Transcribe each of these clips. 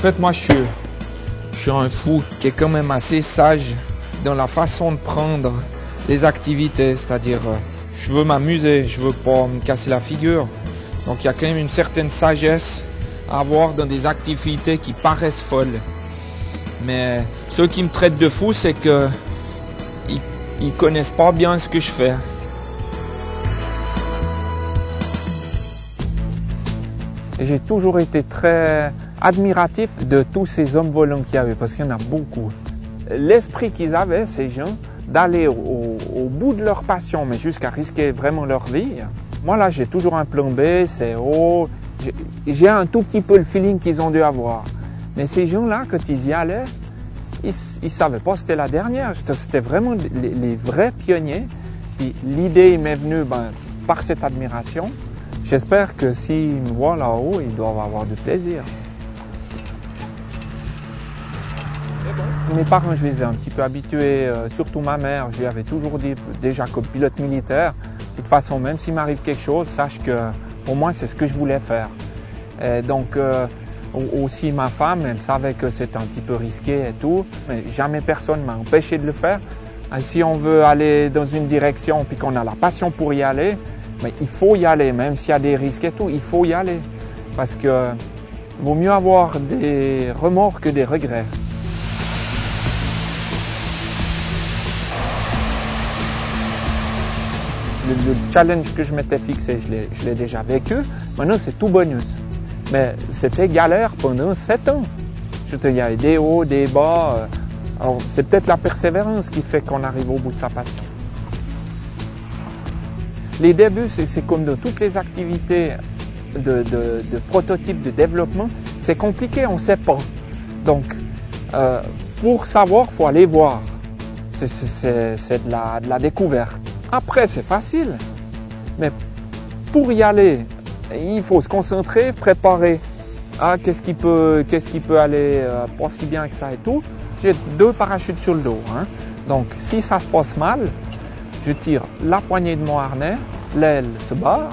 fait, moi, je suis un fou qui est quand même assez sage dans la façon de prendre les activités. C'est-à-dire, je veux m'amuser, je veux pas me casser la figure. Donc, il y a quand même une certaine sagesse à avoir dans des activités qui paraissent folles. Mais ceux qui me traitent de fou, c'est que ils connaissent pas bien ce que je fais. J'ai toujours été très admiratif de tous ces hommes volants qu'il y avait, parce qu'il y en a beaucoup. L'esprit qu'ils avaient, ces gens, d'aller au bout de leur passion, mais jusqu'à risquer vraiment leur vie. Moi là, j'ai toujours un plan B, c'est haut. J'ai un tout petit peu le feeling qu'ils ont dû avoir. Mais ces gens-là, quand ils y allaient, ils savaient pas c'était la dernière. C'était vraiment les vrais pionniers. Puis l'idée m'est venue par cette admiration. J'espère que s'ils me voient là-haut, ils doivent avoir du plaisir. Mes parents, je les ai un petit peu habitués, surtout ma mère, je lui avais toujours dit, déjà comme pilote militaire, de toute façon, même s'il m'arrive quelque chose, sache que pour moi, c'est ce que je voulais faire. Et donc, aussi ma femme, elle savait que c'était un petit peu risqué et tout, mais jamais personne ne m'a empêché de le faire. Et si on veut aller dans une direction puis qu'on a la passion pour y aller, mais il faut y aller, même s'il y a des risques et tout, il faut y aller. Parce que vaut mieux avoir des remords que des regrets. Le challenge que je m'étais fixé, je l'ai déjà vécu. Maintenant, c'est tout bonus. Mais c'était galère pendant 7 ans. Il y avait des hauts, des bas. Alors, c'est peut-être la persévérance qui fait qu'on arrive au bout de sa passion. Les débuts, c'est comme dans toutes les activités de prototype, de développement, c'est compliqué, on ne sait pas. Donc, pour savoir, il faut aller voir. C'est de la découverte. Après, c'est facile, mais pour y aller, il faut se concentrer, préparer. Ah, qu'est-ce qui peut aller pas si bien que ça et tout. J'ai 2 parachutes sur le dos. Hein. Donc, si ça se passe mal, je tire la poignée de mon harnais, l'aile se barre,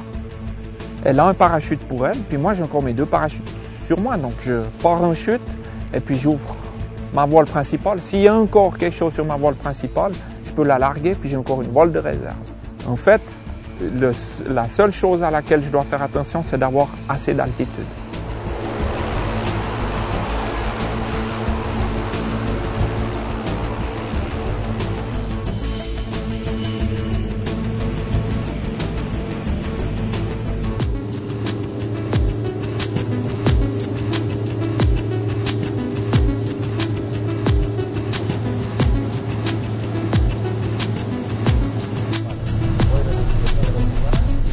elle a un parachute pour elle, puis moi j'ai encore mes 2 parachutes sur moi, donc je pars en chute et puis j'ouvre ma voile principale. S'il y a encore quelque chose sur ma voile principale, je peux la larguer, puis j'ai encore une voile de réserve. En fait, la seule chose à laquelle je dois faire attention, c'est d'avoir assez d'altitude.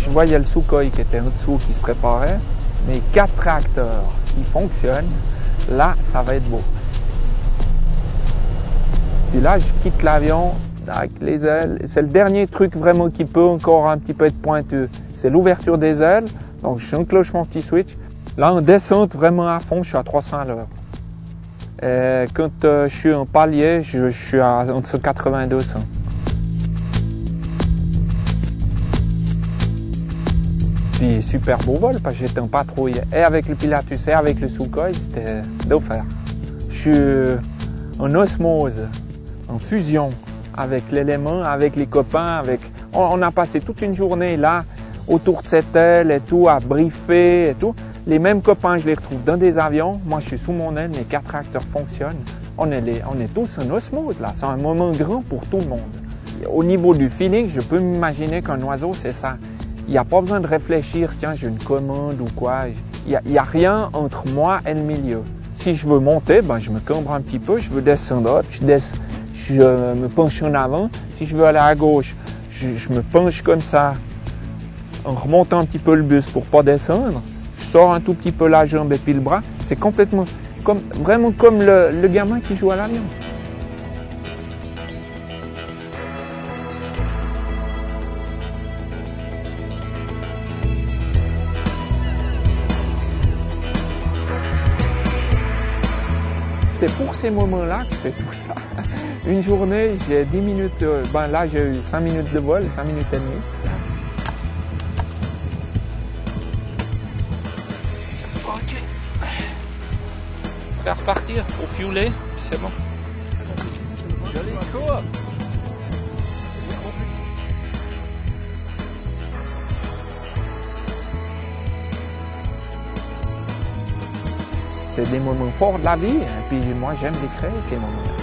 Je voyais le Sukhoi qui était en dessous, qui se préparait, mais 4 réacteurs qui fonctionnent, là, ça va être beau. Puis là, je quitte l'avion avec les ailes. C'est le dernier truc vraiment qui peut encore un petit peu être pointeux. C'est l'ouverture des ailes. Donc, je enclenche mon petit switch. Là, en descente vraiment à fond, je suis à 300 à l'heure. Et quand je suis en palier, je suis à entre 80 et 200. Puis super beau vol parce que j'étais en patrouille et avec le Pilatus et avec le Sukhoi, c'était d'offert. Je suis en osmose, en fusion avec l'élément, avec les copains, on a passé toute une journée là autour de cette aile et tout, à briefer et tout. Les mêmes copains, je les retrouve dans des avions. Moi, je suis sous mon aile, mes 4 réacteurs fonctionnent. On est tous en osmose là. C'est un moment grand pour tout le monde. Au niveau du feeling, je peux m'imaginer qu'un oiseau, c'est ça. Il n'y a pas besoin de réfléchir, tiens, j'ai une commande ou quoi. Il n'y a rien entre moi et le milieu. Si je veux monter, je me cambre un petit peu. Je veux descendre, je me penche en avant. Si je veux aller à gauche, je me penche comme ça, en remontant un petit peu le buste pour pas descendre. Je sors un tout petit peu la jambe et puis le bras. C'est complètement, vraiment comme le gamin qui joue à l'avion. C'est pour ces moments-là que je fais tout ça. Une journée, j'ai 10 minutes, là j'ai eu 5 minutes de vol, 5 minutes et demie. qu'à repartir au fiolet, puis c'est bon. C'est des moments forts de la vie, et puis moi j'aime les créer ces moments-là.